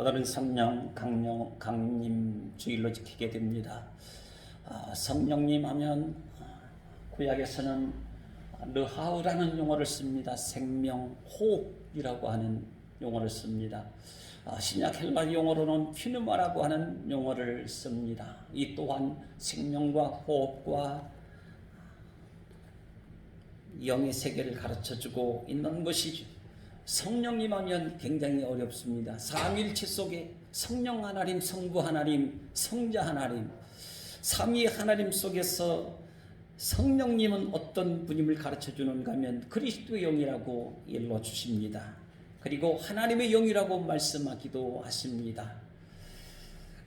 오늘은 성령 강림 주일로 지키게 됩니다. 성령님 하면 구약에서는 르하우라는 용어를 씁니다. 생명, 호흡이라고 하는 용어를 씁니다. 신약 헬라 용어로는 퓨누마라고 하는 용어를 씁니다. 이 또한 생명과 호흡과 영의 세계를 가르쳐주고 있는 것이죠. 성령님 하면 굉장히 어렵습니다. 삼위일체 속에 성령 하나님, 성부 하나님, 성자 하나님, 삼위 하나님 속에서 성령님은 어떤 분임을 가르쳐주는가 하면 그리스도의 영이라고 일러주십니다. 그리고 하나님의 영이라고 말씀하기도 하십니다.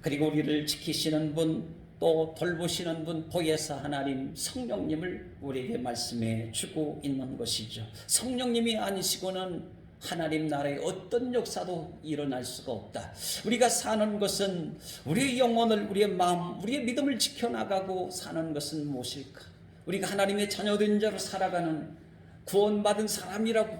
그리고 우리를 지키시는 분, 또 돌보시는 분, 보혜사 하나님, 성령님을 우리에게 말씀해 주고 있는 것이죠. 성령님이 아니시고는 하나님 나라의 어떤 역사도 일어날 수가 없다. 우리가 사는 것은 우리의 영혼을, 우리의 마음, 우리의 믿음을 지켜나가고 사는 것은 무엇일까? 우리가 하나님의 자녀된 자로 살아가는 구원받은 사람이라고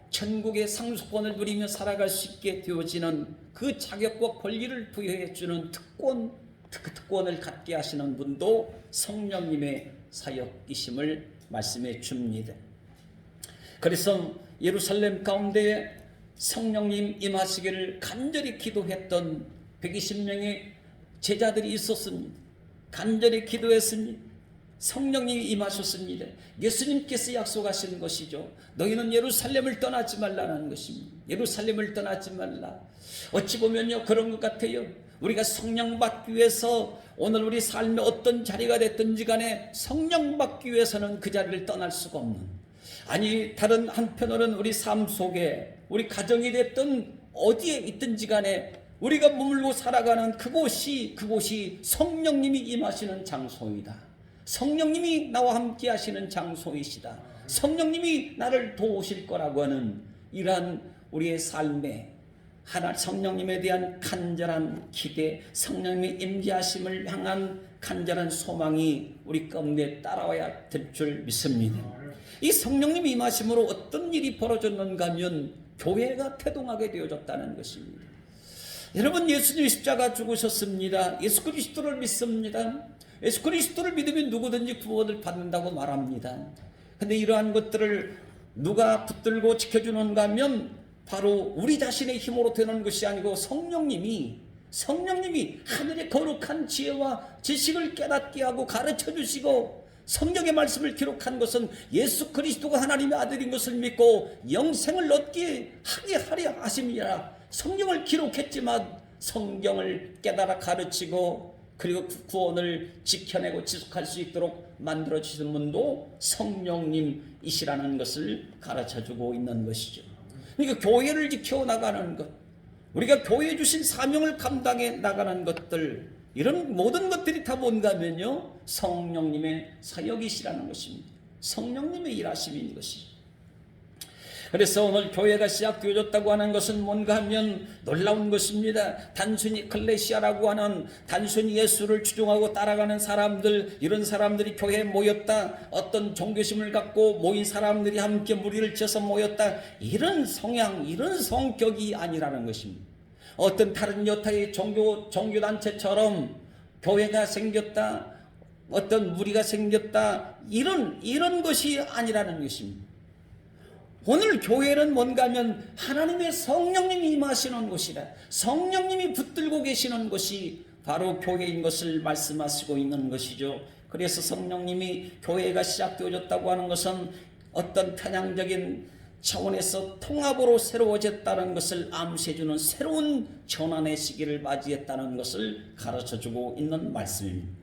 천국의 상속권을 누리며 살아갈 수 있게 되어지는 그 자격과 권리를 부여해 주는 특권을 갖게 하시는 분도 성령님의 사역이심을 말씀해 줍니다. 그래서 예루살렘 가운데에 성령님 임하시기를 간절히 기도했던 120명의 제자들이 있었습니다. 간절히 기도했습니다. 성령님이 임하셨습니다. 예수님께서 약속하신 것이죠. 너희는 예루살렘을 떠나지 말라는 것입니다. 예루살렘을 떠나지 말라. 어찌 보면요, 그런 것 같아요. 우리가 성령 받기 위해서 오늘 우리 삶의 어떤 자리가 됐든지 간에 성령 받기 위해서는 그 자리를 떠날 수가 없는, 아니 다른 한편으로는 우리 삶 속에 우리 가정이 됐든 어디에 있든지 간에 우리가 머물고 살아가는 그곳이 성령님이 임하시는 장소이다. 성령님이 나와 함께 하시는 장소이시다. 성령님이 나를 도우실 거라고 하는 이러한 우리의 삶에 성령님에 대한 간절한 기대, 성령님의 임재하심을 향한 간절한 소망이 우리 가운데 따라와야 될 줄 믿습니다. 이 성령님 임하심으로 어떤 일이 벌어졌는가 하면 교회가 태동하게 되어졌다는 것입니다. 여러분, 예수님이 십자가 죽으셨습니다. 예수 그리스도를 믿습니다. 예수 그리스도를 믿으면 누구든지 구원을 받는다고 말합니다. 그런데 이러한 것들을 누가 붙들고 지켜주는가 하면 바로 우리 자신의 힘으로 되는 것이 아니고 성령님이 하늘의 거룩한 지혜와 지식을 깨닫게 하고 가르쳐 주시고, 성경의 말씀을 기록한 것은 예수 그리스도가 하나님의 아들인 것을 믿고 영생을 얻게 하려 하심이라. 성경을 기록했지만 성경을 깨달아 가르치고 그리고 구원을 지켜내고 지속할 수 있도록 만들어주시는 분도 성령님이시라는 것을 가르쳐주고 있는 것이죠. 그러니까 교회를 지켜나가는 것, 우리가 교회에 주신 사명을 감당해 나가는 것들, 이런 모든 것들이 다 뭔가 하면요, 성령님의 사역이시라는 것입니다. 성령님의 일하심인 것이죠. 그래서 오늘 교회가 시작되어졌다고 하는 것은 뭔가 하면 놀라운 것입니다. 단순히 클레시아라고 하는 단순히 예수를 추종하고 따라가는 사람들, 이런 사람들이 교회에 모였다, 어떤 종교심을 갖고 모인 사람들이 함께 무리를 지어서 모였다, 이런 성향, 이런 성격이 아니라는 것입니다. 어떤 다른 여타의 종교단체처럼 교회가 생겼다, 어떤 무리가 생겼다, 이런 것이 아니라는 것입니다. 오늘 교회는 뭔가 하면 하나님의 성령님이 임하시는 곳이라, 성령님이 붙들고 계시는 것이 바로 교회인 것을 말씀하시고 있는 것이죠. 그래서 성령님이 교회가 시작되어졌다고 하는 것은 어떤 편향적인 차원에서 통합으로 새로워졌다는 것을 암시해주는 새로운 전환의 시기를 맞이했다는 것을 가르쳐주고 있는 말씀입니다.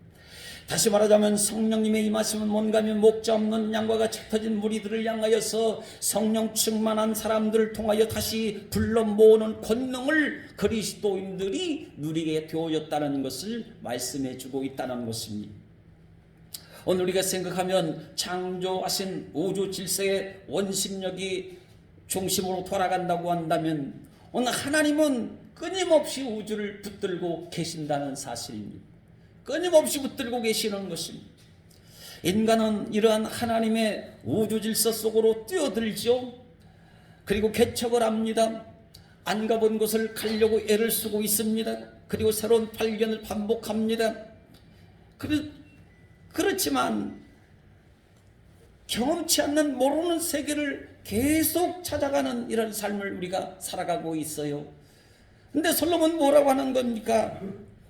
다시 말하자면 성령님의 임하심은 뭔가 하면 목자 없는 양과 같이 터진 무리들을 향하여서 성령 충만한 사람들을 통하여 다시 불러 모으는 권능을 그리스도인들이 누리게 되어졌다는 것을 말씀해주고 있다는 것입니다. 오늘 우리가 생각하면 창조하신 우주 질서의 원심력이 중심으로 돌아간다고 한다면 오늘 하나님은 끊임없이 우주를 붙들고 계신다는 사실입니다. 끊임없이 붙들고 계시는 것입니다. 인간은 이러한 하나님의 우주 질서 속으로 뛰어들죠. 그리고 개척을 합니다. 안 가본 곳을 가려고 애를 쓰고 있습니다. 그리고 새로운 발견을 반복합니다. 그렇지만 경험치 않는 모르는 세계를 계속 찾아가는 이런 삶을 우리가 살아가고 있어요. 근데 솔로몬 뭐라고 하는 겁니까?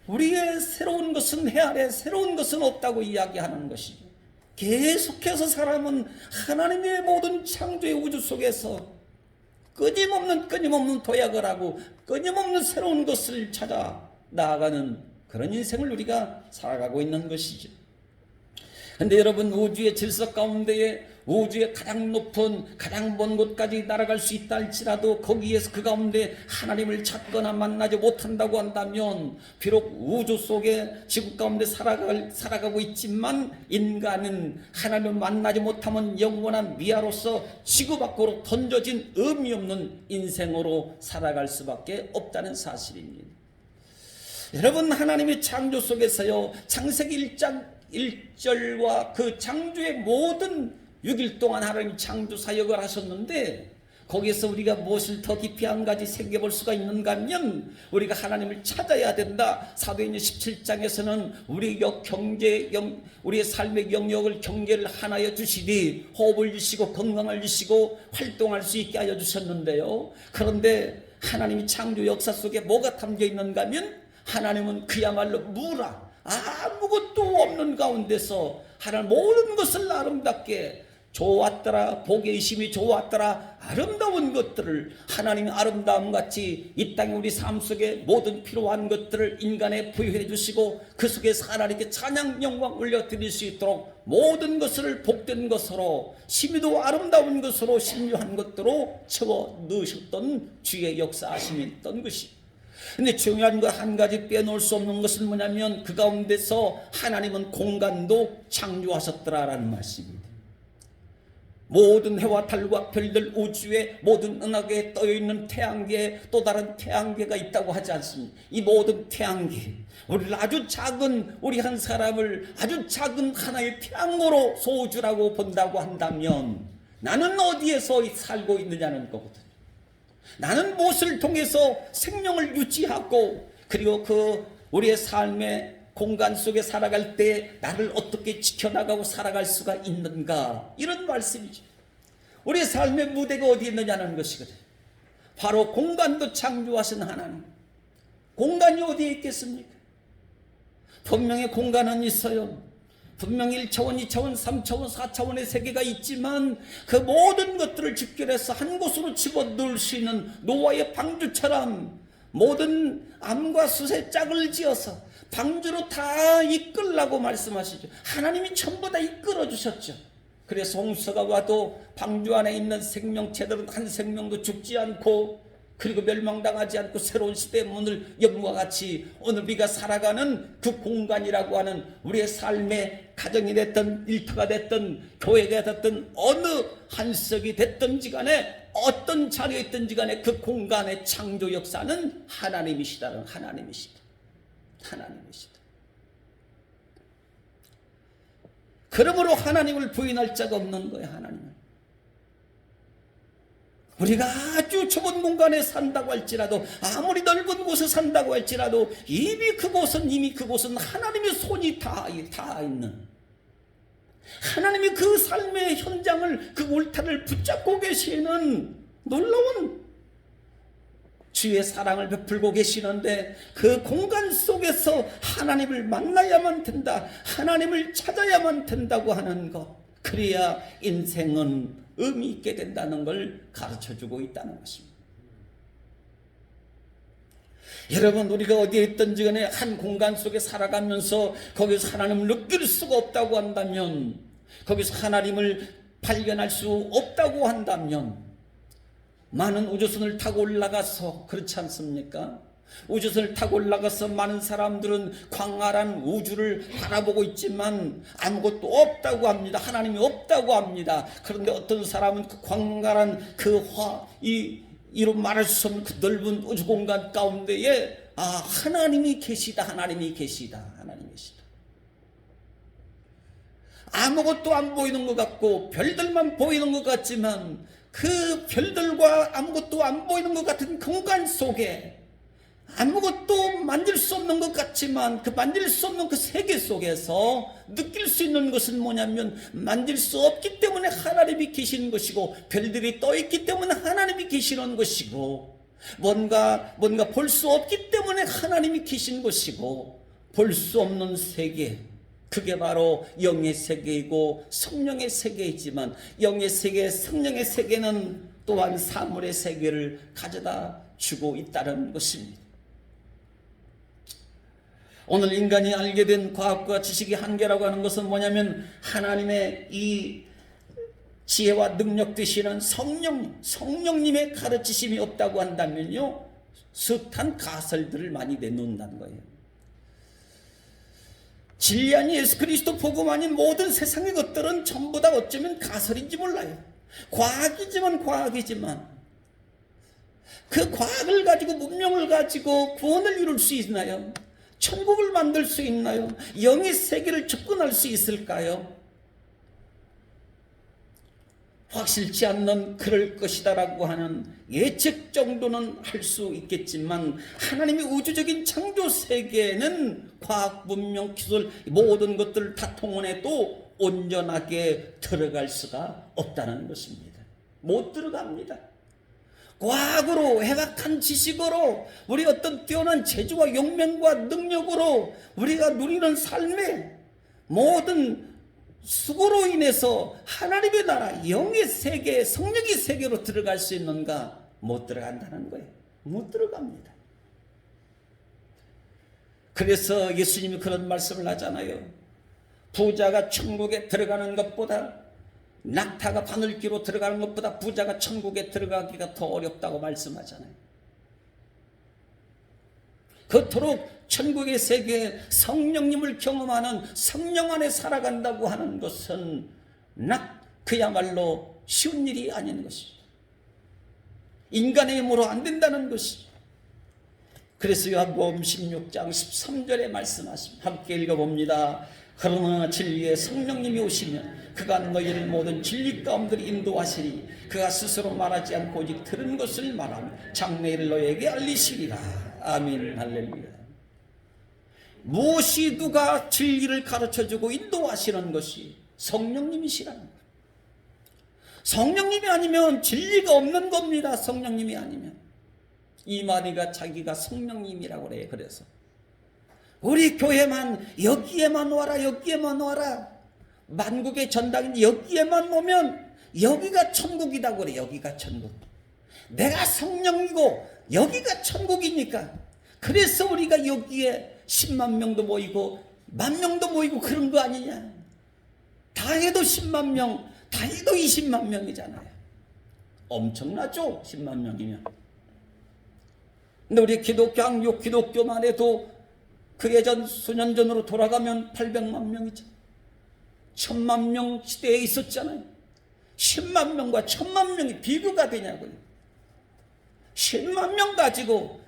우리의 새로운 것은 해 아래 새로운 것은 없다고 이야기하는 것이죠. 계속해서 사람은 하나님의 모든 창조의 우주 속에서 끊임없는 도약을 하고 끊임없는 새로운 것을 찾아 나아가는 그런 인생을 우리가 살아가고 있는 것이죠. 근데 여러분, 우주의 질서 가운데에 우주의 가장 높은 가장 먼 곳까지 날아갈 수 있다 할지라도 거기에서 그 가운데 하나님을 찾거나 만나지 못한다고 한다면 비록 우주 속에 지구 가운데 살아가고 있지만 인간은 하나님을 만나지 못하면 영원한 미아로서 지구 밖으로 던져진 의미 없는 인생으로 살아갈 수밖에 없다는 사실입니다. 여러분, 하나님의 창조 속에서요, 창세기 1장 1절과 그 창조의 모든 6일 동안 하나님이 창조 사역을 하셨는데 거기에서 우리가 무엇을 더 깊이 한 가지 새겨볼 수가 있는가 하면 우리가 하나님을 찾아야 된다. 사도행전 17장에서는 우리의 삶의 영역을 경계를 하나여 주시니 호흡을 주시고 건강을 주시고 활동할 수 있게 하여 주셨는데요. 그런데 하나님이 창조 역사 속에 뭐가 담겨 있는가 하면 하나님은 그야말로 무라 아무것도 없는 가운데서 하나님 모든 것을 아름답게 좋았더라, 보기 심히 좋았더라, 아름다운 것들을 하나님의 아름다움같이 이 땅에 우리 삶 속에 모든 필요한 것들을 인간에 부여해 주시고 그 속에서 하나님께 찬양 영광 올려드릴 수 있도록 모든 것을 복된 것으로 심히도 아름다운 것으로 신묘한 것들로 채워 넣으셨던 주의 역사하심이 있던 것이. 근데 중요한 거 한 가지 빼놓을 수 없는 것은 뭐냐면 그 가운데서 하나님은 공간도 창조하셨더라라는 말씀입니다. 모든 해와 달과 별들, 우주에 모든 은하계에 떠있는 태양계에 또 다른 태양계가 있다고 하지 않습니까? 이 모든 태양계, 우리를 아주 작은 우리 한 사람을 아주 작은 하나의 태양으로 소주라고 본다고 한다면 나는 어디에서 살고 있느냐는 거거든요. 나는 무엇을 통해서 생명을 유지하고 그리고 그 우리의 삶의 공간 속에 살아갈 때 나를 어떻게 지켜나가고 살아갈 수가 있는가, 이런 말씀이죠. 우리의 삶의 무대가 어디 있느냐는 것이거든요. 바로 공간도 창조하신 하나님. 공간이 어디에 있겠습니까? 분명히 공간은 있어요. 분명히 1차원, 2차원, 3차원, 4차원의 세계가 있지만 그 모든 것들을 집결해서 한 곳으로 집어넣을 수 있는 노아의 방주처럼 모든 암과 숫의 짝을 지어서 방주로 다 이끌라고 말씀하시죠. 하나님이 전부 다 이끌어 주셨죠. 그래서 홍수가 와도 방주 안에 있는 생명체들은 한 생명도 죽지 않고 그리고 멸망당하지 않고 새로운 시대의 문을 연과 같이 오늘 우리가 살아가는 그 공간이라고 하는 우리의 삶의 가정이 됐든 일터가 됐든 교회가 됐든 어느 한석이 됐든지 간에 어떤 자리에 있든지 간에 그 공간의 창조 역사는 하나님이시다는 하나님이시다. 그러므로 하나님을 부인할 자가 없는 거예요. 하나님은 우리가 아주 좁은 공간에 산다고 할지라도 아무리 넓은 곳에 산다고 할지라도 이미 그곳은 하나님의 손이 다 있는, 하나님이 그 삶의 현장을 그 울타리를 붙잡고 계시는 놀라운 주의 사랑을 베풀고 계시는데 그 공간 속에서 하나님을 만나야만 된다, 하나님을 찾아야만 된다고 하는 것, 그래야 인생은 의미 있게 된다는 걸 가르쳐주고 있다는 것입니다. 여러분, 우리가 어디에 있든지 간에 한 공간 속에 살아가면서 거기서 하나님을 느낄 수가 없다고 한다면, 거기서 하나님을 발견할 수 없다고 한다면 많은 우주선을 타고 올라가서, 그렇지 않습니까? 우주선을 타고 올라가서 많은 사람들은 광활한 우주를 바라보고 있지만 아무것도 없다고 합니다. 하나님이 없다고 합니다. 그런데 어떤 사람은 그 광활한 이로 말할 수 없는 그 넓은 우주 공간 가운데에 하나님이 계시다. 아무것도 안 보이는 것 같고 별들만 보이는 것 같지만 그 별들과 아무것도 안 보이는 것 같은 공간 속에 아무것도 만질 수 없는 것 같지만 그 만질 수 없는 그 세계 속에서 느낄 수 있는 것은 뭐냐면 만질 수 없기 때문에 하나님이 계시는 것이고 별들이 떠 있기 때문에 하나님이 계시는 것이고 뭔가 볼 수 없기 때문에 하나님이 계신 것이고 볼 수 없는 세계 그게 바로 영의 세계이고 성령의 세계이지만 영의 세계, 성령의 세계는 또한 사물의 세계를 가져다 주고 있다는 것입니다. 오늘 인간이 알게 된 과학과 지식의 한계라고 하는 것은 뭐냐면 하나님의 이 지혜와 능력 되시는 성령님의 가르치심이 없다고 한다면요 숱한 가설들을 많이 내놓는다는 거예요. 진리 아닌 예수 그리스도 복음 아닌 모든 세상의 것들은 전부 다 어쩌면 가설인지 몰라요. 과학이지만 그 과학을 가지고 문명을 가지고 구원을 이룰 수 있나요? 천국을 만들 수 있나요? 영의 세계를 접근할 수 있을까요? 확실치 않는 그럴 것이다라고 하는 예측 정도는 할 수 있겠지만 하나님의 우주적인 창조 세계는 과학, 문명, 기술 모든 것들을 다 통원해도 온전하게 들어갈 수가 없다는 것입니다. 못 들어갑니다. 과학으로 해박한 지식으로 우리 어떤 뛰어난 재주와 용맹과 능력으로 우리가 누리는 삶의 모든 수고로 인해서 하나님의 나라 영의 세계 성령의 세계로 들어갈 수 있는가? 못 들어간다는 거예요. 못 들어갑니다. 그래서 예수님이 그런 말씀을 하잖아요. 부자가 천국에 들어가는 것보다 낙타가 바늘귀로 들어가는 것보다 부자가 천국에 들어가기가 더 어렵다고 말씀하잖아요. 그토록 천국의 세계에 성령님을 경험하는 성령 안에 살아간다고 하는 것은 그야말로 쉬운 일이 아닌 것이죠. 인간의 힘으로 안 된다는 것이죠. 그래서 요한복음 16장 13절에 말씀하십니다. 함께 읽어봅니다. 그러나 진리의 성령님이 오시면 그가 너희를 모든 진리 가운데로 인도하시니 그가 스스로 말하지 않고 오직 들은 것을 말하며 장래를 너희에게 알리시리라. 아멘. 할렐루야. 무엇이 누가 진리를 가르쳐주고 인도하시는 것이 성령님이시라는 거예요. 성령님이 아니면 진리가 없는 겁니다. 성령님이 아니면. 이만희가 자기가 성령님이라고 그래요. 그래서 우리 교회만 여기에만 와라, 여기에만 와라. 만국의 전당인 여기에만 오면 여기가 천국이라고 그래. 여기가 천국. 내가 성령이고 여기가 천국이니까. 그래서 우리가 여기에 10만 명도 모이고 10,000명도 모이고 그런 거 아니냐. 다 해도 10만 명, 다 해도 20만 명이잖아요. 엄청나죠? 10만 명이면. 근데 우리 기독교만 해도 그 예전 수년 전으로 돌아가면 800만 명이죠. 1000만 명 시대에 있었잖아요. 10만 명과 1000만 명이 비교가 되냐고요. 10만 명 가지고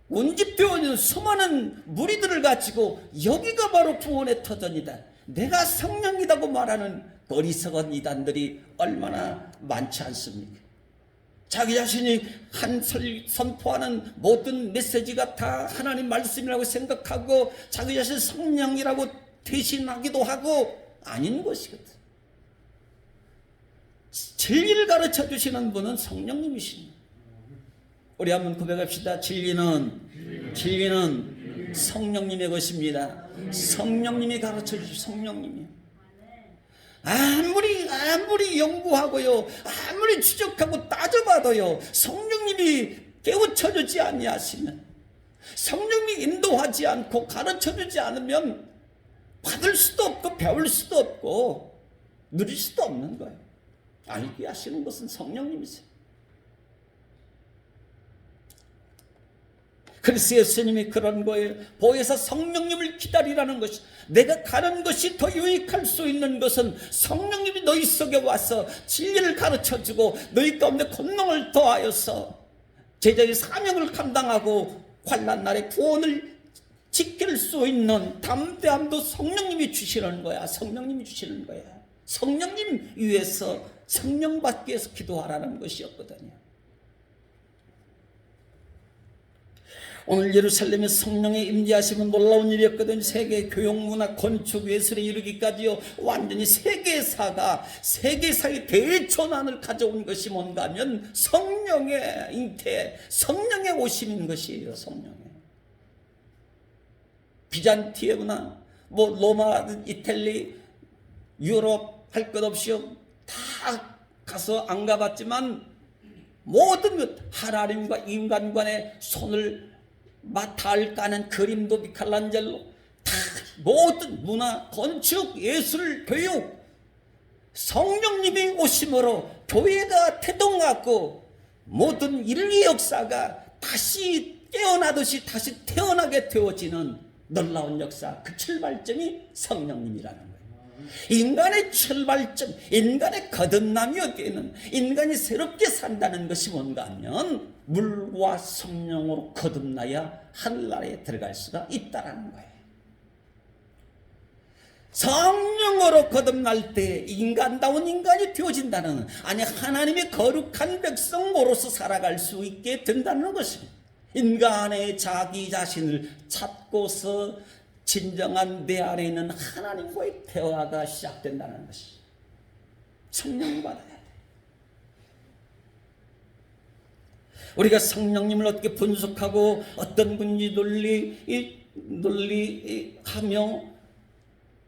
운집되어있는 수많은 무리들을 가지고 여기가 바로 구원의 터전이다. 내가 성령이라고 말하는 어리석은 이단들이 얼마나 많지 않습니까? 자기 자신이 선포하는 모든 메시지가 다 하나님 말씀이라고 생각하고 자기 자신 성령이라고 대신하기도 하고 아닌 것이거든. 진리를 가르쳐 주시는 분은 성령님이십니다. 우리 한번 고백합시다. 진리는 성령님의 것입니다. 성령님이 가르쳐 주신 성령님이. 아무리 연구하고요, 아무리 추적하고 따져봐도요, 성령님이 깨우쳐주지 아니하시면, 성령님이 인도하지 않고 가르쳐주지 않으면 받을 수도 없고 배울 수도 없고 누릴 수도 없는 거예요. 알게 하시는 것은 성령님이세요. 그래서 예수님이 그런 거예요. 보혜사 성령님을 기다리라는 것이, 내가 가는 것이 더 유익할 수 있는 것은 성령님이 너희 속에 와서 진리를 가르쳐주고 너희 가운데 권능을 더하여서 제자의 사명을 감당하고 환난 날에 구원을 지킬 수 있는 담대함도 성령님이 주시는 거야. 성령님이 주시는 거야. 성령님 위해서 성령 받기 위해서 기도하라는 것이었거든요. 오늘 예루살렘에 성령의 임재하심은 놀라운 일이었거든요. 세계 교육문화 건축 예술에 이르기까지요, 완전히 세계사의 대전환을 가져온 것이 뭔가 하면 성령의 잉태, 성령의 오심인 것이에요. 성령의 비잔티의 문화, 로마, 이탈리, 유럽 할 것 없이요, 다 가서 안 가봤지만 모든 것, 하나님과 인간 간의 손을 닿을 까는 그림도 미켈란젤로, 다 모든 문화, 건축, 예술, 교육, 성령님이 오심으로 교회가 태동하고 모든 인류 역사가 다시 깨어나듯이 다시 태어나게 되어지는 놀라운 역사, 그 출발점이 성령님이라는 거예요. 인간의 출발점, 인간의 거듭남이 어디에는 인간이 새롭게 산다는 것이 뭔가 하면 물과 성령으로 거듭나야 하늘나라에 들어갈 수가 있다는 거예요. 성령으로 거듭날 때 인간다운 인간이 되어진다는, 아니 하나님의 거룩한 백성으로서 살아갈 수 있게 된다는 것입니다. 인간의 자기 자신을 찾고서 진정한 내 안에 있는 하나님과의 대화가 시작된다는 것이, 성령을 받아야 돼. 우리가 성령님을 어떻게 분석하고 어떤 분이 논리하며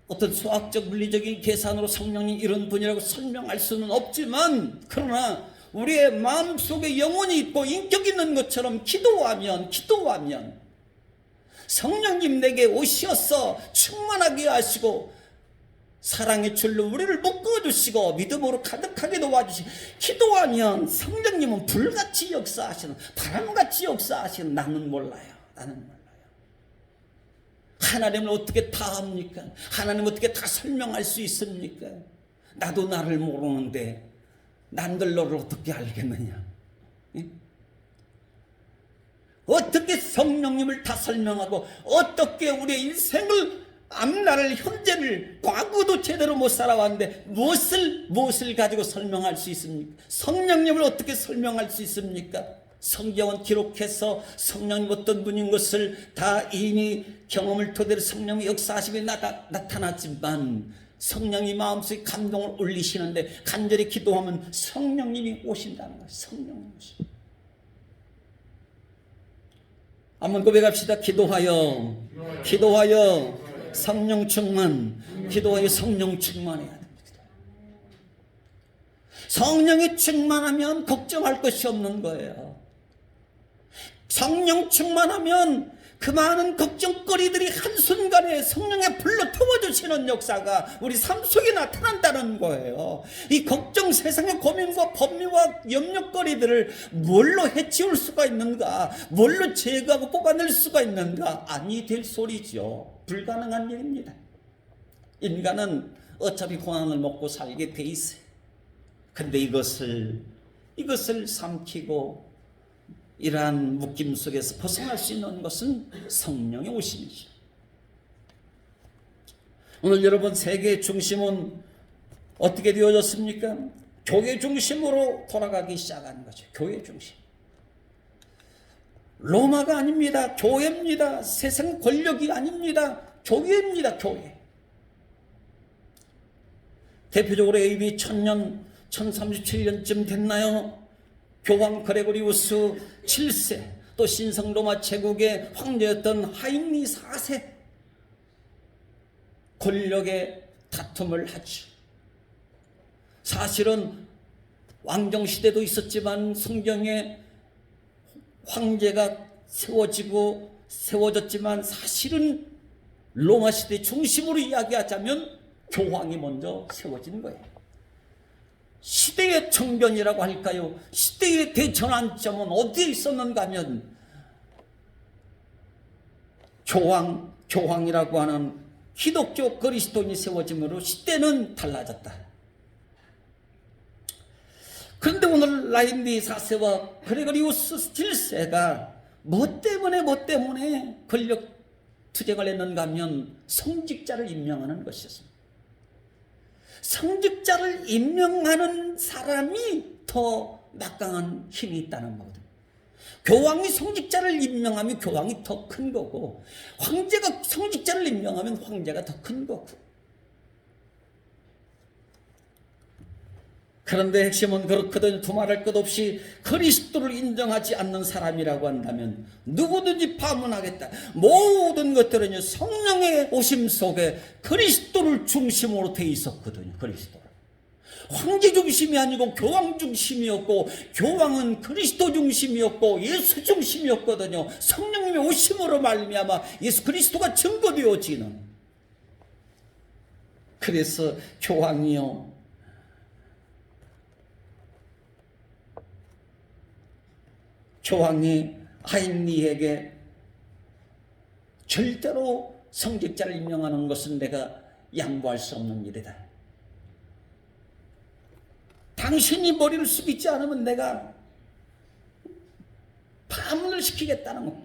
어떤 수학적 물리적인 계산으로 성령님 이런 분이라고 설명할 수는 없지만, 그러나 우리의 마음속에 영혼이 있고 인격 있는 것처럼 기도하면 성령님 내게 오셔서 충만하게 하시고 사랑의 줄로 우리를 묶어주시고 믿음으로 가득하게 도와주시고, 기도하면 성령님은 불같이 역사하시는, 바람같이 역사하시는, 나는 몰라요. 하나님을 어떻게 다 합니까? 하나님을 어떻게 다 설명할 수 있습니까? 나도 나를 모르는데 남들 너를 어떻게 알겠느냐? 어떻게 성령님을 다 설명하고 어떻게 우리의 인생을, 앞날을, 현재를, 과거도 제대로 못 살아왔는데 무엇을 가지고 설명할 수 있습니까? 성령님을 어떻게 설명할 수 있습니까? 성경은 기록해서 성령님 어떤 분인 것을 다 이미 경험을 토대로 성령의 역사하심이 나타났지만, 성령이 마음속에 감동을 올리시는데 간절히 기도하면 성령님이 오신다는 거예요. 성령님 오신다. 한번 고백합시다. 기도하여 성령 충만, 기도하여 성령 충만해야 됩니다. 성령이 충만하면 걱정할 것이 없는 거예요. 성령 충만하면 그 많은 걱정거리들이 한순간에 성령의 불로 태워주시는 역사가 우리 삶 속에 나타난다는 거예요. 이 걱정, 세상의 고민과 법리와 염려거리들을 뭘로 해치울 수가 있는가, 뭘로 제거하고 뽑아낼 수가 있는가? 아니 될 소리죠. 불가능한 일입니다. 인간은 어차피 고난을 먹고 살게 돼 있어요. 근데 이것을 삼키고 이러한 묶임 속에서 벗어날 수 있는 것은 성령의 오심이죠. 오늘 여러분, 세계의 중심은 어떻게 되어졌습니까? 교회 중심으로 돌아가기 시작한 거죠. 교회 중심. 로마가 아닙니다. 교회입니다. 세상 권력이 아닙니다. 교회입니다. 교회. 대표적으로 AD 1037년쯤 됐나요? 교황 그레고리우스 7세, 또 신성 로마 제국의 황제였던 하임리 4세, 권력의 다툼을 하죠. 사실은 왕정시대도 있었지만 성경에 황제가 세워졌지만 사실은 로마 시대 중심으로 이야기하자면 교황이 먼저 세워진 거예요. 시대의 정변이라고 할까요? 시대의 대전환점은 어디에 있었는가 하면 교황이라고 하는 기독교 그리스도인이 세워짐으로 시대는 달라졌다. 그런데 오늘 라임리 4세와 그레고리우스 7세가 뭐 때문에 권력 투쟁을 했는가 하면 성직자를 임명하는 것이었습니다. 성직자를 임명하는 사람이 더 막강한 힘이 있다는 거거든요. 교황이 성직자를 임명하면 교황이 더 큰 거고, 황제가 성직자를 임명하면 황제가 더 큰 거고. 그런데 핵심은 그렇거든. 두말할 것 없이 그리스도를 인정하지 않는 사람이라고 한다면 누구든지 파문하겠다. 모든 것들은 성령의 오심 속에 그리스도를 중심으로 돼 있었거든요. 그리스도를. 황제 중심이 아니고 교황 중심이었고, 교황은 그리스도 중심이었고 예수 중심이었거든요. 성령님의 오심으로 말미암아 예수 그리스도가 증거되어지는. 그래서 교황이요, 교황이 하인리에게 절대로 성직자를 임명하는 것은 내가 양보할 수 없는 일이다. 당신이 머리를 숙이지 않으면 내가 파문을 시키겠다는 거,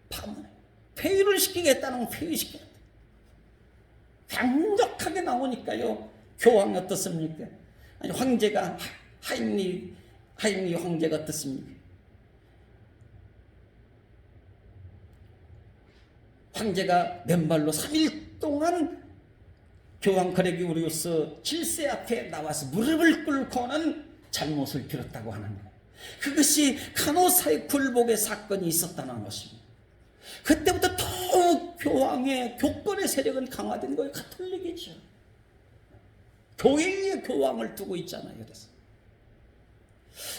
파문, 회의를 시키겠다는 거, 회의시키겠다. 강력하게 나오니까요. 교황이 어떻습니까? 아니, 황제가 하인리 황제가 어떻습니까? 황제가 맨발로 3일 동안 교황 그레고리우스 질세 앞에 나와서 무릎을 꿇고는 잘못을 빌었다고 하는 거예요. 그것이 간호사의 굴복의 사건이 있었다는 것입니다. 그때부터 더욱 교황의 교권의 세력은 강화된 거예요. 가톨릭이죠. 교회의 교황을 두고 있잖아요. 그래서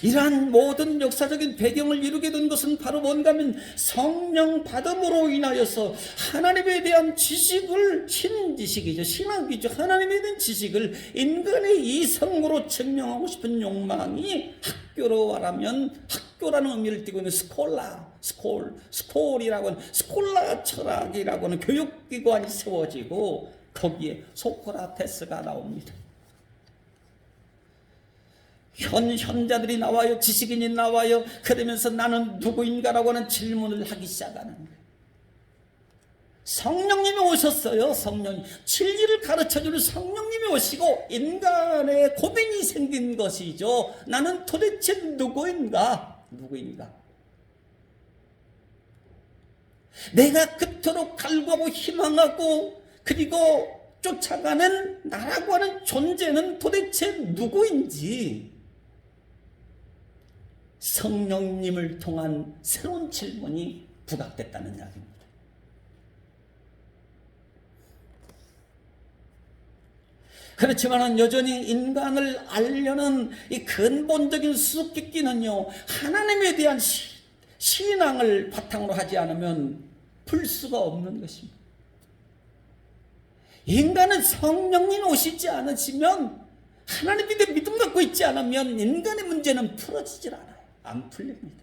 이러한 모든 역사적인 배경을 이루게 된 것은 바로 뭔가 하면 성령 받음으로 인하여서 하나님에 대한 지식을, 신지식이죠, 신학이죠, 하나님에 대한 지식을 인간의 이성으로 증명하고 싶은 욕망이, 학교로 말하면 학교라는 의미를 띠고 있는 스콜이라고 하는 스콜라 철학이라고 하는 교육기관이 세워지고 거기에 소크라테스가 나옵니다. 현자들이 나와요. 지식인이 나와요. 그러면서 나는 누구인가라고 하는 질문을 하기 시작하는 거예요. 성령님이 오셨어요. 성령님. 진리를 가르쳐주는 성령님이 오시고 인간의 고민이 생긴 것이죠. 나는 도대체 누구인가? 내가 그토록 갈구하고 희망하고 그리고 쫓아가는 나라고 하는 존재는 도대체 누구인지 성령님을 통한 새로운 질문이 부각됐다는 이야기입니다. 그렇지만 여전히 인간을 알려는 이 근본적인 수수께끼는요, 하나님에 대한 신앙을 바탕으로 하지 않으면 풀 수가 없는 것입니다. 인간은 성령님 오시지 않으시면, 하나님에 대해 믿음 갖고 있지 않으면 인간의 문제는 풀어지질 않아요. 안 풀립니다.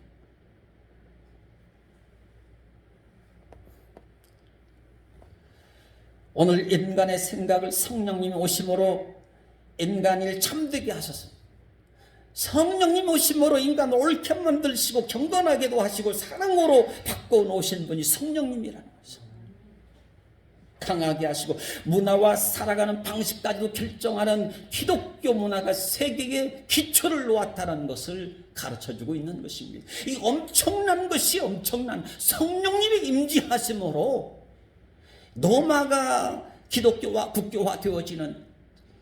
오늘 인간의 생각을 성령님이 오심으로 인간을 참되게 하셔서, 성령님 오심으로 인간을 옳게 만드시고 경건하게도 하시고 사랑으로 바꿔놓으신 분이 성령님이라는 거죠. 강하게 하시고 문화와 살아가는 방식까지도 결정하는 기독교 문화가 세계의 기초를 놓았다는 것을 가르쳐주고 있는 것입니다. 이 엄청난 것이 엄청난 성령님의 임재하심으로 로마가 기독교와 국교화 되어지는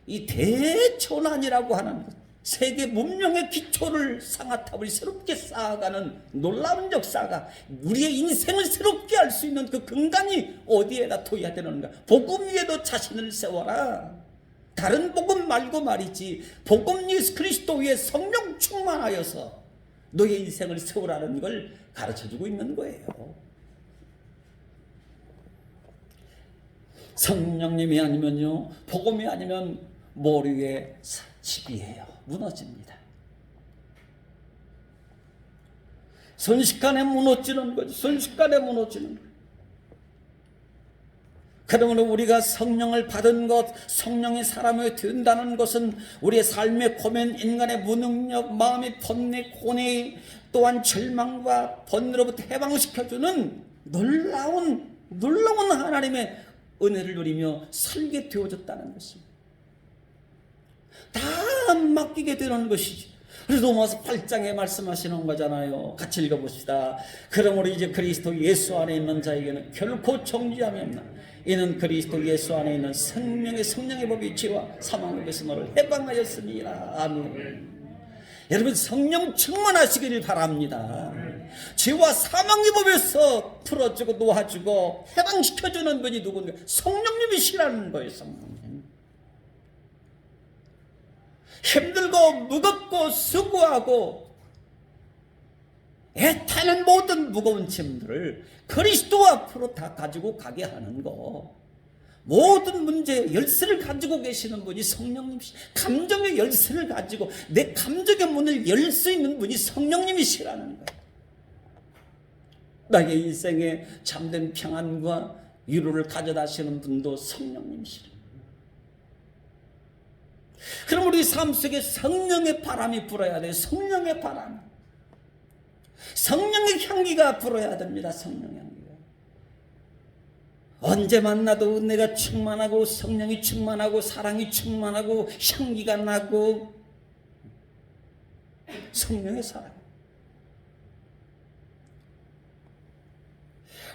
이 대전환이라고 하는 것, 세계 문명의 기초를 상아탑을 새롭게 쌓아가는 놀라운 역사가, 우리의 인생을 새롭게 할 수 있는 그 근간이 어디에다 둬야 되는가? 복음 위에도 자신을 세워라. 다른 복음 말고 말이지, 복음 예수 그리스도 위에 성령 충만하여서 너의 인생을 세우라는 걸 가르쳐주고 있는 거예요. 성령님이 아니면요, 복음이 아니면 머리에 집이에요. 무너집니다. 순식간에 무너지는 거죠. 순식간에 무너지는 거예요. 그러므로 우리가 성령을 받은 것, 성령의 사람이 된다는 것은 우리의 삶의 고민, 인간의 무능력, 마음의 번뇌, 고뇌, 또한 절망과 번뇌로부터 해방시켜주는 놀라운 하나님의 은혜를 누리며 살게 되어졌다는 것입니다. 다 맡기게 되는 것이지. 그래서 로마서 8장에 말씀하시는 거잖아요. 같이 읽어봅시다. 그러므로 이제 그리스도 예수 안에 있는 자에게는 결코 정죄함이 없나. 이는 그리스도 예수 안에 있는 성령의 법이 죄와 사망의 것을 너를 해방하였으니라. 아멘. 여러분, 성령 충만하시기를 바랍니다. 죄와 사망의 법에서 풀어주고 놓아주고 해방시켜주는 분이 누군가? 성령님이시라는 거예요. 성령님. 힘들고 무겁고 수고하고 애타는 모든 무거운 짐들을 그리스도 앞으로 다 가지고 가게 하는 거. 모든 문제의 열쇠를 가지고 계시는 분이 성령님이시. 감정의 열쇠를 가지고 내 감정의 문을 열 수 있는 분이 성령님이시라는 거예요. 나의 인생에 참된 평안과 위로를 가져다 하시는 분도 성령님이시라. 그럼 우리 삶 속에 성령의 바람이 불어야 돼요. 성령의 바람. 성령의 향기가 불어야 됩니다. 성령의 향기가. 언제 만나도 내가 충만하고 성령이 충만하고 사랑이 충만하고 향기가 나고 성령의 사랑.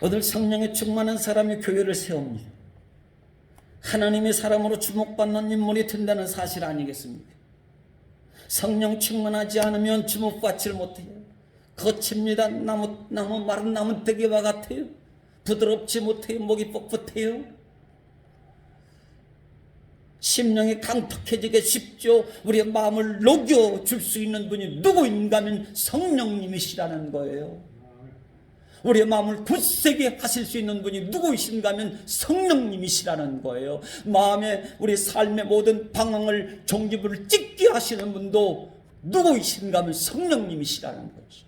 오늘 성령에 충만한 사람이 교회를 세웁니다. 하나님의 사람으로 주목받는 인물이 된다는 사실 아니겠습니까? 성령 충만하지 않으면 주목받지를 못해요. 거칩니다. 마른 나무떼기와 같아요. 부드럽지 못해요. 목이 뻣뻣해요. 심령이 강팍해지게 쉽죠. 우리의 마음을 녹여줄 수 있는 분이 누구인가 하면 성령님이시라는 거예요. 우리의 마음을 굳세게 하실 수 있는 분이 누구이신가 하면 성령님이시라는 거예요. 마음에 우리 삶의 모든 방황을 종지부를 찍게 하시는 분도 누구이신가 하면 성령님이시라는 거죠.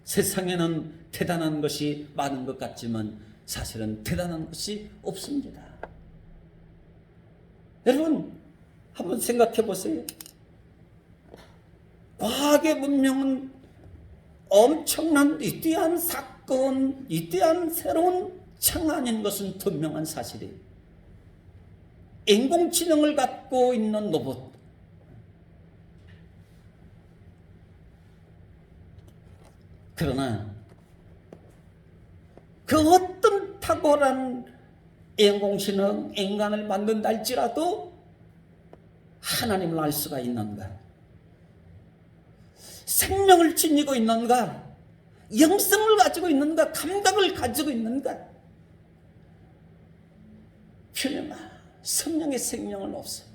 세상에는 대단한 것이 많은 것 같지만 사실은 대단한 것이 없습니다. 여러분 한번 생각해 보세요. 과학의 문명은 엄청난 위대한 사건, 위대한 새로운 창안인 것은 분명한 사실이에요. 인공지능을 갖고 있는 로봇. 그러나 그 어떤 탁월한 인공지능, 인간을 만든다 할지라도 하나님을 알 수가 있는가? 생명을 지니고 있는가? 영성을 가지고 있는가? 감각을 가지고 있는가? 필요마 성령의 생명은 없어요.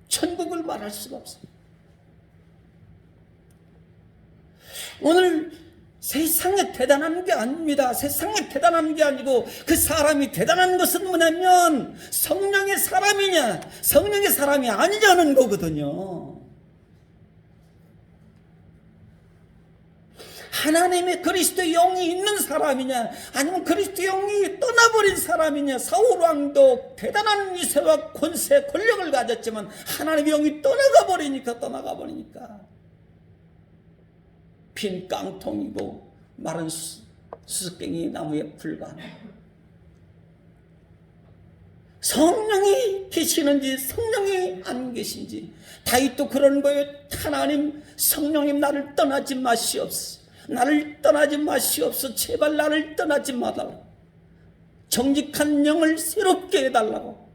천국을 말할 수가 없어요. 오늘 세상에 대단한 게 아닙니다. 세상에 대단한 게 아니고 그 사람이 대단한 것은 뭐냐면 성령의 사람이냐 성령의 사람이 아니냐는 거거든요. 하나님의 그리스도의 영이 있는 사람이냐 아니면 그리스도의 영이 떠나버린 사람이냐. 사울왕도 대단한 위세와 권세 권력을 가졌지만 하나님의 영이 떠나가 버리니까 빈 깡통이고 마른 수수께끼 나무에 불과하네. 성령이 계시는지 성령이 안 계신지. 다윗도 그런 거예요. 하나님 성령님 나를 떠나지 마시옵소서. 나를 떠나지 마시옵소서. 제발 나를 떠나지 마달라고. 정직한 영을 새롭게 해달라고.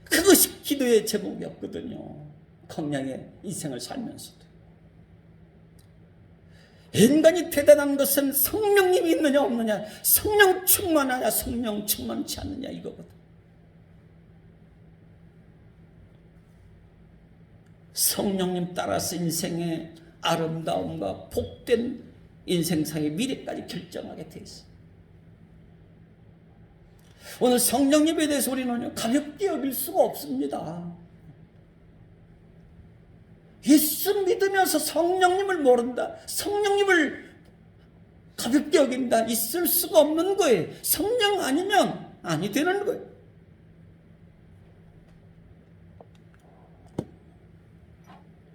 그것이 기도의 제목이었거든요. 광야의 인생을 살면서도. 인간이 대단한 것은 성령님이 있느냐 없느냐, 성령 충만하냐 성령 충만치 않느냐 이거거든. 성령님 따라서 인생의 아름다움과 복된 인생상의 미래까지 결정하게 돼 있어. 오늘 성령님에 대해서 우리는 가볍게 여길 수가 없습니다. 예수 믿으면서 성령님을 모른다, 성령님을 가볍게 여긴다, 있을 수가 없는 거예요. 성령 아니면 아니 되는 거예요.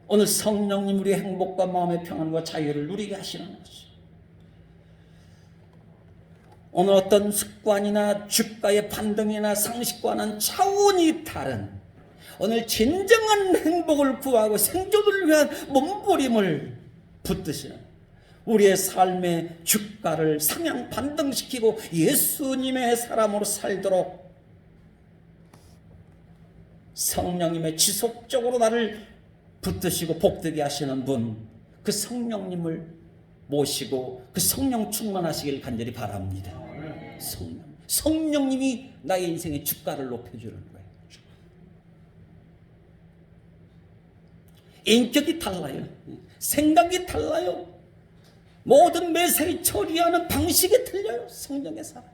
오늘 성령님 우리의 행복과 마음의 평안과 자유를 누리게 하시는 것이. 오늘 어떤 습관이나 주가의 반등이나 상식과는 차원이 다른 오늘 진정한 행복을 구하고 생존을 위한 몸부림을 붙드시는 우리의 삶의 주가를 상향 반등시키고 예수님의 사람으로 살도록 성령님의 지속적으로 나를 붙드시고 복되게 하시는 분, 그 성령님을 모시고 그 성령 충만하시길 간절히 바랍니다. 성령님이 나의 인생의 주가를 높여주는 거예요. 인격이 달라요. 생각이 달라요. 모든 매사에 처리하는 방식이 틀려요. 성령의 사람.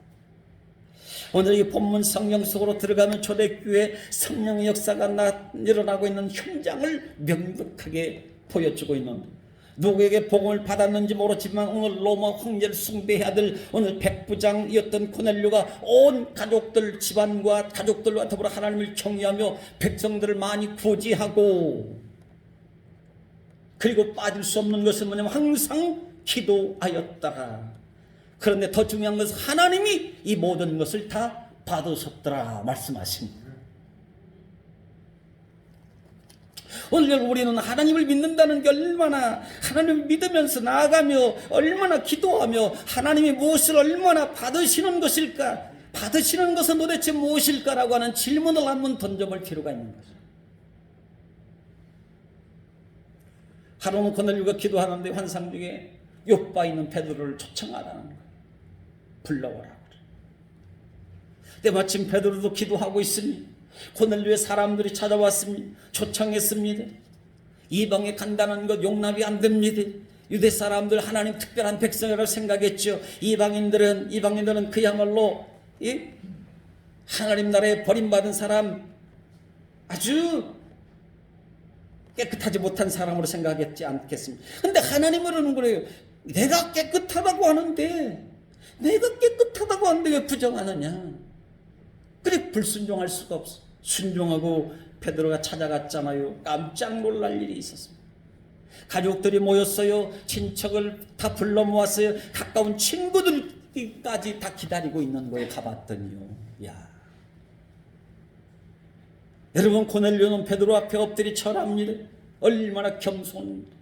오늘 이 본문 성경 속으로 들어가면 초대교회 성령의 역사가 일어나고 있는 현장을 명백하게 보여주고 있는, 누구에게 복음을 받았는지 모르지만 오늘 로마 황제를 숭배해야 될 오늘 백부장이었던 고넬료가 온 가족들, 집안과 가족들과 더불어 하나님을 경외하며 백성들을 많이 구제하고, 그리고 빠질 수 없는 것은 뭐냐면 항상 기도하였더라. 그런데 더 중요한 것은 하나님이 이 모든 것을 다 받으셨더라 말씀하십니다. 오늘 우리는 하나님을 믿는다는 게 얼마나, 하나님을 믿으면서 나아가며 얼마나 기도하며 하나님이 무엇을 얼마나 받으시는 것일까, 받으시는 것은 도대체 무엇일까라고 하는 질문을 한번 던져볼 필요가 있는 거죠. 하루는 고넬료가 기도하는데 환상 중에 요바 있는 베드로를 초청하라는 거예요. 불러오라고 그래. 근데 마침 베드로도 기도하고 있으니 고넬료의 사람들이 찾아왔습니다. 초청했습니다. 이방에 간다는 것 용납이 안 됩니다. 유대 사람들 하나님 특별한 백성이라고 생각했죠. 이방인들은 그야말로 하나님 나라에 버림받은 사람, 아주 깨끗하지 못한 사람으로 생각했지 않겠습니까? 근데 하나님은 그러는 거예요. 내가 깨끗하다고 하는데 왜 부정하느냐? 그래 불순종할 수가 없어. 순종하고 베드로가 찾아갔잖아요. 깜짝 놀랄 일이 있었습니다. 가족들이 모였어요. 친척을 다 불러 모았어요. 가까운 친구들까지 다 기다리고 있는 거예요. 가봤더니요. 야, 여러분, 고넬료는 베드로 앞에 엎드려 절합니다. 얼마나 겸손합니다.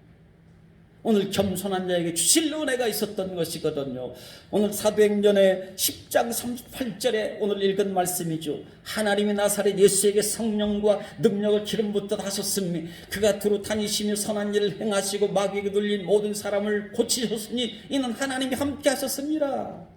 오늘 겸손한 자에게 주실 은혜가 있었던 것이거든요. 오늘 사도행전의 10장 38절에 오늘 읽은 말씀이죠. 하나님이 나사렛 예수에게 성령과 능력을 기름 붓듯 하셨으니 그가 두루 다니시며 선한 일을 행하시고 마귀에게 눌린 모든 사람을 고치셨으니 이는 하나님이 함께 하셨습니다.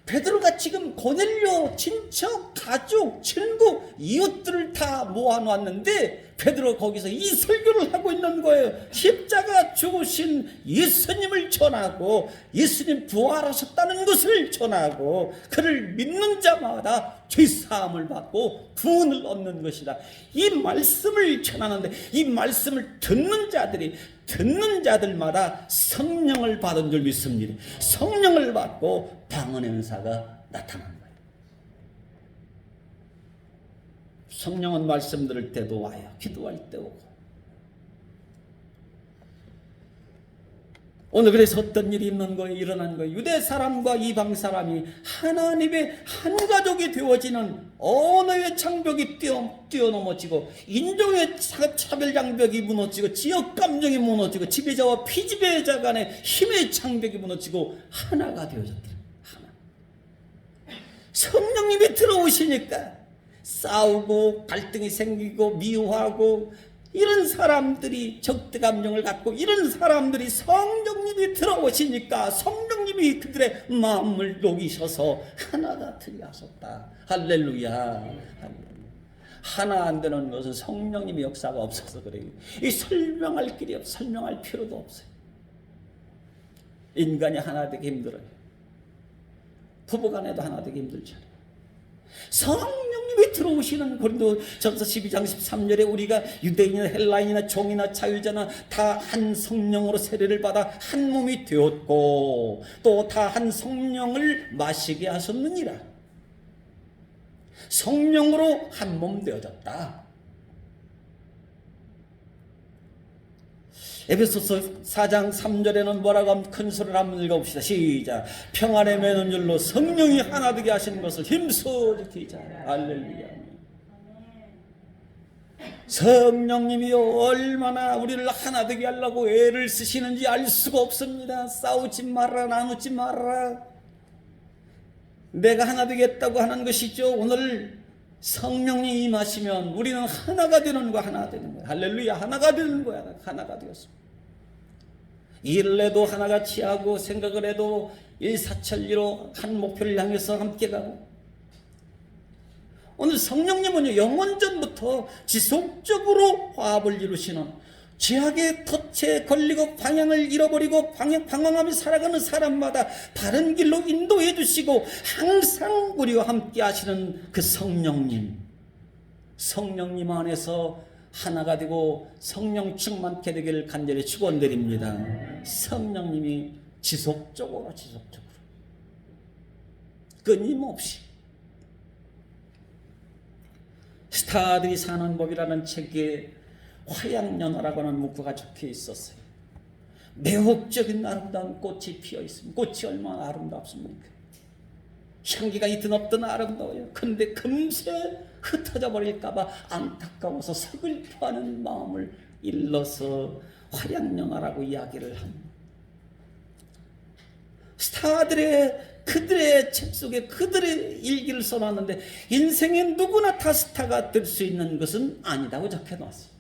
베드로가 지금 고넬료 친척, 가족, 친구, 이웃들을 다 모아놨는데 베드로 거기서 이 설교를 하고 있는 거예요. 십자가 죽으신 예수님을 전하고 예수님 부활하셨다는 것을 전하고 그를 믿는 자마다 죄사함을 받고 구원을 얻는 것이다. 이 말씀을 전하는데 이 말씀을 듣는 자들마다 성령을 받은 줄 믿습니다. 성령을 받고 방언의 은사가 나타난 거예요. 성령은 말씀 들을 때도 와요. 기도할 때 오고. 오늘 그래서 어떤 일이 일어난 거예요. 유대 사람과 이방 사람이 하나님의 한 가족이 되어지는 언어의 장벽이 뛰어넘어지고 인종의 차별 장벽이 무너지고 지역 감정이 무너지고 지배자와 피지배자 간의 힘의 장벽이 무너지고 하나가 되어졌더라. 하나. 성령님이 들어오시니까 싸우고 갈등이 생기고 미워하고 이런 사람들이 적대 감정을 갖고 이런 사람들이 성령님이 들어오시니까 성령님이 그들의 마음을 녹이셔서 하나가 되게 하셨다. 할렐루야. 하나 안 되는 것은 성령님의 역사가 없어서 그래요. 이 설명할 길이 없어요. 설명할 필요도 없어요. 인간이 하나 되기 힘들어요. 부부간에도 하나 되기 힘들잖아요. 성령님이 들어오시는 고린도전서 12장 13절에 우리가 유대인이나 헬라인이나 종이나 자유자나 다 한 성령으로 세례를 받아 한 몸이 되었고 또 다 한 성령을 마시게 하셨느니라. 성령으로 한 몸 되어졌다. 에베소서 4장 3절에는 뭐라고 하면 큰 소리를 한번 읽어봅시다. 시작. 평안의 매는 줄로 성령이 하나 되게 하시는 것을 힘써 지키자. 할렐루야. 성령님이 얼마나 우리를 하나 되게 하려고 애를 쓰시는지 알 수가 없습니다. 싸우지 말아라, 나누지 말아라. 내가 하나 되겠다고 하는 것이죠. 오늘 성령님이 임하시면 우리는 하나가 되는 거야. 하나 되는 거야. 할렐루야. 하나가 되는 거야. 하나가 되었습니다. 일을 해도 하나같이 하고, 생각을 해도 일사천리로 한 목표를 향해서 함께 가고, 오늘 성령님은요, 영원전부터 지속적으로 화합을 이루시는, 죄악의 덫에 걸리고 방향을 잃어버리고 방황하며 살아가는 사람마다 바른 길로 인도해 주시고 항상 우리와 함께 하시는 그 성령님 안에서 하나가 되고 성령 충만케 되기를 간절히 축원드립니다. 성령님이 지속적으로 끊임없이 스타들이 사는 법이라는 책에 화양연화라고 하는 문구가 적혀 있었어요. 매혹적인 아름다운 꽃이 피어 있습니다. 꽃이 얼마나 아름답습니까? 향기가 있든 없든 아름다워요. 그런데 금세 흩어져 버릴까봐 안타까워서 서글퍼하는 마음을 일러서 화양연화라고 이야기를 합니다. 그들의 책 속에 그들의 일기를 써놨는데 인생에 누구나 다 스타가 될 수 있는 것은 아니다고 적혀놨어요.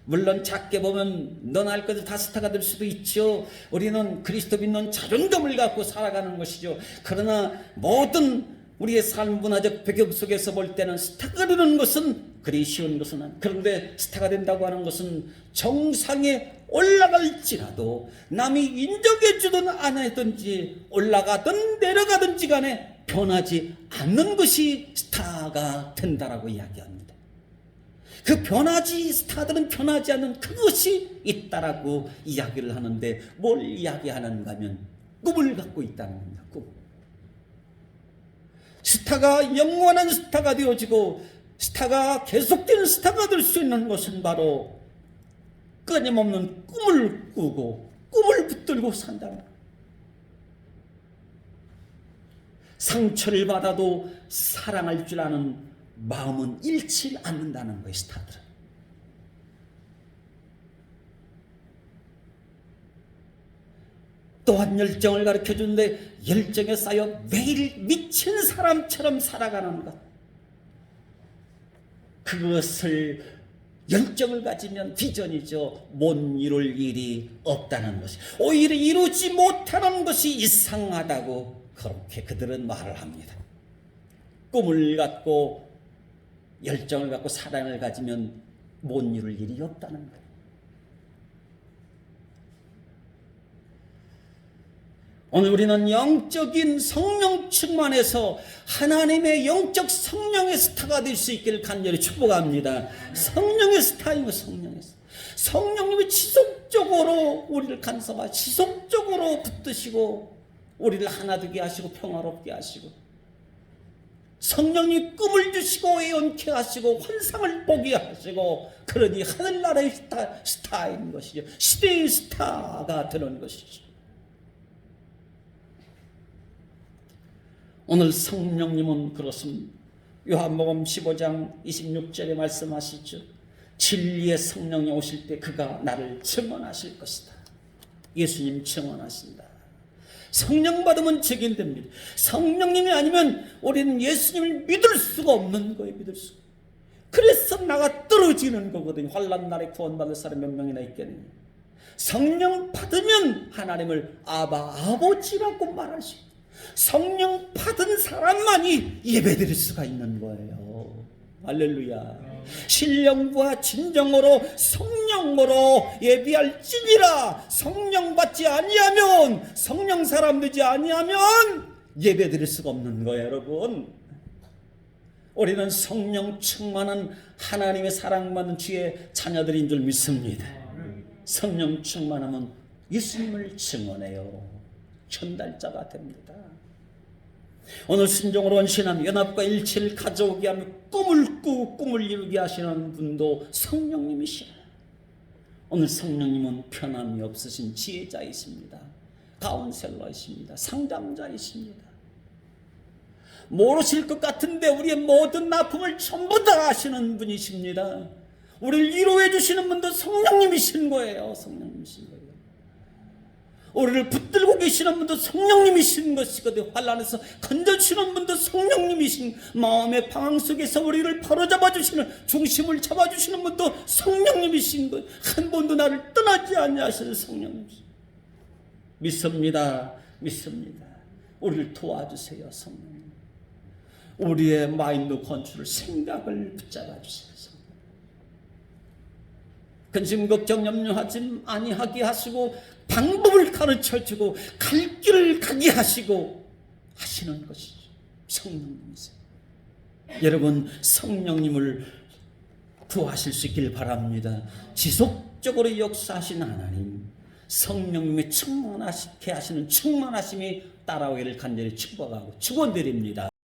물론 작게 보면 너나 할 것도 다 스타가 될 수도 있죠. 우리는 그리스도 믿는 자존감을 갖고 살아가는 것이죠. 그러나 모든 우리의 삶 문화적 배경 속에서 볼 때는 스타가 되는 것은 그리 쉬운 것은 아니에요. 그런데 스타가 된다고 하는 것은 정상에 올라갈지라도 남이 인정해 주든 안 하든지 올라가든 내려가든지 간에 변하지 않는 것이 스타가 된다라고 이야기합니다. 스타들은 변하지 않는 그것이 있다라고 이야기를 하는데 뭘 이야기하는가 하면 꿈을 갖고 있다는 겁니다. 꿈. 스타가 영원한 스타가 되어지고 스타가 계속되는 스타가 될 수 있는 것은 바로 끊임없는 꿈을 꾸고 꿈을 붙들고 산다는 거예요. 상처를 받아도 사랑할 줄 아는 마음은 잃지 않는다는 거예요. 스타들은. 또한 열정을 가르쳐주는데 열정에 쌓여 매일 미친 사람처럼 살아가는 것, 그것을 열정을 가지면 비전이죠. 못 이룰 일이 없다는 것이, 오히려 이루지 못하는 것이 이상하다고 그렇게 그들은 말을 합니다. 꿈을 갖고 열정을 갖고 사랑을 가지면 못 이룰 일이 없다는 거예요. 오늘 우리는 영적인 성령 충만해서 하나님의 영적 성령의 스타가 될 수 있기를 간절히 축복합니다. 성령의 스타인 거, 성령의 스타. 성령님이 지속적으로 우리를 간섭하시고 지속적으로 붙드시고 우리를 하나 되게 하시고 평화롭게 하시고, 성령이 꿈을 주시고 예언케 하시고 환상을 보게 하시고, 그러니 하늘나라의 스타인 것이죠. 시대의 스타가 되는 것이죠. 오늘 성령님은 그렇습니다. 요한복음 15장 26절에 말씀하시죠. 진리의 성령이 오실 때 그가 나를 증언하실 것이다. 예수님 증언하신다. 성령 받으면 적용됩니다. 성령님이 아니면 우리는 예수님을 믿을 수가 없는 거예요. 믿을 수가. 그래서 나가 떨어지는 거거든요. 환난 날에 구원받을 사람 몇 명이나 있겠느냐. 성령 받으면 하나님을 아버지라고 말할 수 있어요. 성령 받은 사람만이 예배드릴 수가 있는 거예요. 할렐루야. 신령과 진정으로 성령으로 예배할지니라. 성령 받지 아니하면, 성령 사람 되지 아니하면 예배드릴 수가 없는 거예요. 여러분, 우리는 성령 충만한 하나님의 사랑받는 주의 자녀들인 줄 믿습니다. 성령 충만하면 예수님을 증언해요. 전달자가 됩니다. 오늘 순종으로 헌신하며 연합과 일치를 가져오게 하며 꿈을 꾸고 꿈을 이루게 하시는 분도 성령님이시라. 오늘 성령님은 편함이 없으신 지혜자이십니다. 카운셀러이십니다. 상담자이십니다. 모르실 것 같은데 우리의 모든 아픔을 전부 다 아시는 분이십니다. 우리를 위로해 주시는 분도 성령님이신 거예요. 성령님이신 거예요. 우리를 붙들고 계시는 분도 성령님이신 것이거든요. 환난에서 건져주시는 분도 성령님이신, 마음의 방황 속에서 우리를 바로잡아 주시는, 중심을 잡아주시는 분도 성령님이신 것. 한 번도 나를 떠나지 아니하시는 성령님이신. 믿습니다. 믿습니다. 우리를 도와주세요. 성령님. 우리의 마인드 컨트롤, 생각을 붙잡아 주세요. 근심 걱정 염려하지 아니하게 하시고 방법을 가르쳐주고 갈 길을 가게 하시고 하시는 것이죠. 성령님이세요. 여러분, 성령님을 구하실 수 있길 바랍니다. 지속적으로 역사하시는 하나님, 성령님의 충만하시게 하시는 충만하심이 따라오기를 간절히 축복하고 축원드립니다.